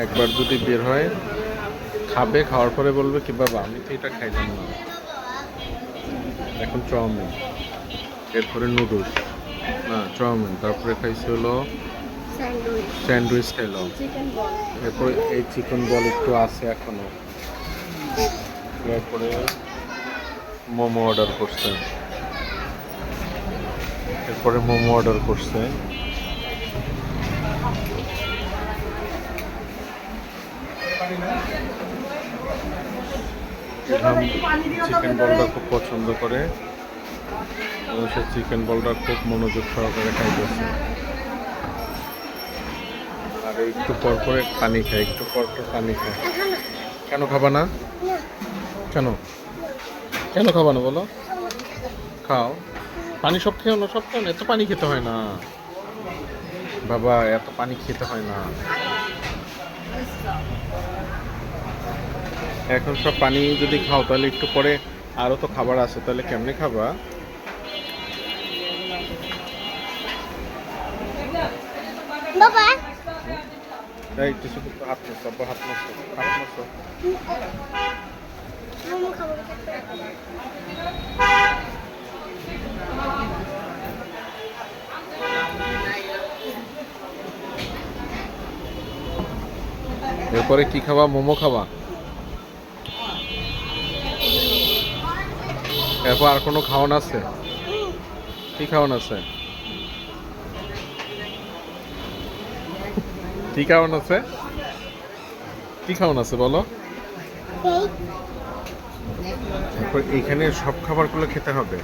একবার যদি বের হয় খাবে, খাওয়ার পরে বলবে কি বাবা আমি তো এটা খাইলাম না। এখন চাউমিন, এরপরে নুডলস, না চাউমিন, তারপরে খাইছে হলো স্যান্ডউইচ খাইলাম, এরপরে এই চিকেন বল একটু আছে এখনো, এরপরে মোমো অর্ডার করছে, এরপরে মোমো অর্ডার করছে। চিকেন বলটা খুব পছন্দ করে এবং সে চিকেন বলটা খুব মনোযোগ সহকারে খাইতেছে। আর একটু পর পরে পানি খায়, একটু পর পর পানি খায়। কেন খাবা না? কেন কেন খাবা না বলো? খাও, পানি সব খেও না, সব খাও না, এত পানি খেতে হয় না বাবা, এত পানি খেতে হয় না। এখন সব পানি যদি খাও তাহলে একটু পরে আরও তো খাবার আছে, তাহলে কেমনে খাবা? বাবা এই কিছু হাত মশো, হাত মশো, হাত মশো। মোমো খাবো। এরপরে কি খাবা? মোমো খাবা? এরপর আর কোনো খাওয়ান আছে? কি খাওয়ান আছে? কি খাওয়ান আছে? কি খাওয়ান আছে বলো? এরপর এইখানে সব খাবারগুলো খেতে হবে।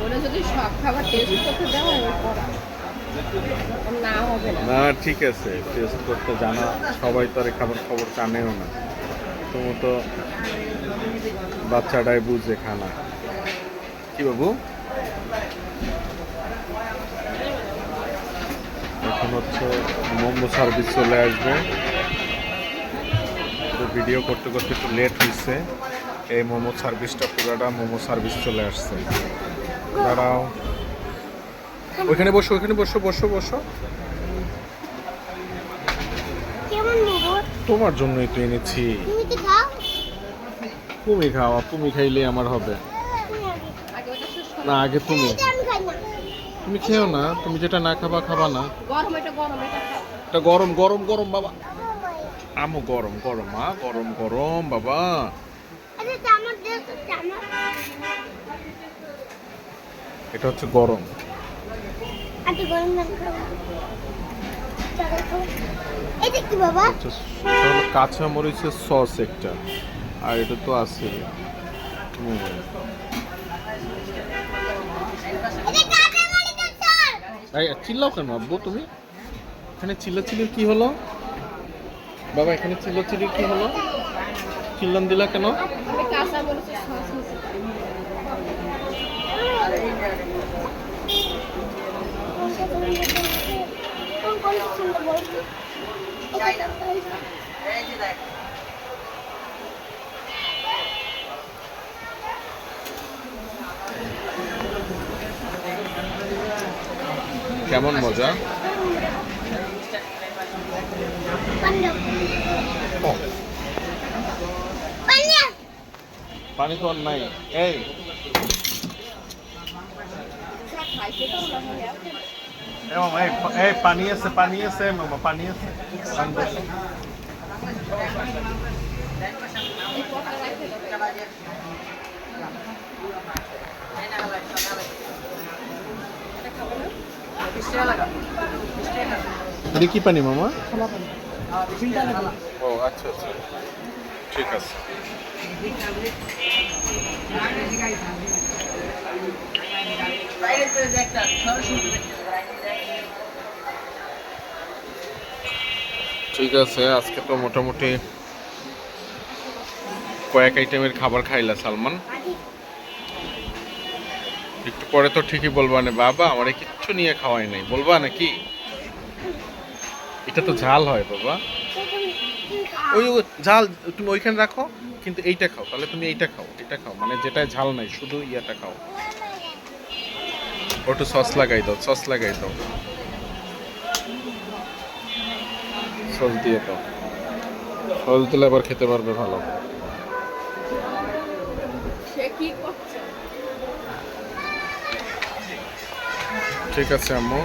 ওরা যদি সব খাবার টেস্ট করতে দেওয়া না হবে না। না ঠিক আছে, টেস্ট করতে জানা সবাই তো আর এই খাবার খবর জানেও না, তোমার তো বাচ্চাটাই বুঝে খানা। কি বাবু? এখন হচ্ছে মোমো সার্ভিস চলে আসবে, তো ভিডিও করতে করতে একটু লেট হয়েছে। এই মোমো সার্ভিসটা পুরাটা মোমো সার্ভিস চলে আসছে। দাঁড়াও, ওইখানে বসো, ওইখানে বসো, বসো বসো। কেমন মোমো? তোমার জন্যই তো এনেছি। তুমি কি খাও? তুমি খাও, তুমি খাইলে আমার হবে না। আগে তুমি, আমি খাই না। তুমি খেও না, তুমি যেটা না খাবা খাবা না। গরম এটা গরম এটা খাও। এটা গরম গরম গরম বাবা, আমো গরম গরম, মা গরম গরম বাবা। আরে চামচ দে তো, চামচ। এটা হচ্ছে গরম। আরে গরম না খাও। চামচ খাও। এটা কি বাবা? এটা হলো কাঁচা মরিচের সস একটা, আর এটা তো আছে। এটা কাঁচা মরিচের সস। এই চিল্লাও কেন আব্বু তুমি? এখানে চিল্লাচিল্লির কি হলো বাবা? এখানে চিল্লাচিল্লির কি হলো? চিল্লান দিলা কেন? আমি কাঁচা মরিচের সস নিছি। কোন কোন সুন্দর বল। কেমন মজা? পান্ডা ও, পান্ডা পানি তো আর নাই। এই খাইতে তো না হয় এখন। মামা, এই পানি আছে, পানি আছে মামা, পানি আছে। পানি দাও। এই পটটা রাখতে দেবে। এটা খাবো না? এটা কি পানি মামা? খালা পানি। ও আচ্ছা আচ্ছা, ঠিক আছে। ঠিক আছে, আজকে তো মোটামুটি কয়েক আইটেমের খাবার খাইলা সালমান। একটু পরে তো ঠিকই বলবা না বাবা আমারে কিচ্ছু নিয়ে খাওয়াই নাই, বলবা নাকি? এটা তো ঝাল হয় বাবা, ওই ওই ঝাল তুমি ওইখানে রাখো, কিন্তু এইটা খাও, তাহলে তুমি এইটা খাও, এটা খাও, মানে যেটা ঝাল নাই শুধু ইয়াটা খাও। একটু সস লাগাই দাও, সস লাগাই দাও। সস দিয়ে দাও, সস দিলে আবার খেতে পারবে ভালো। সে কি করছে? ঠিক আছে আম্মু।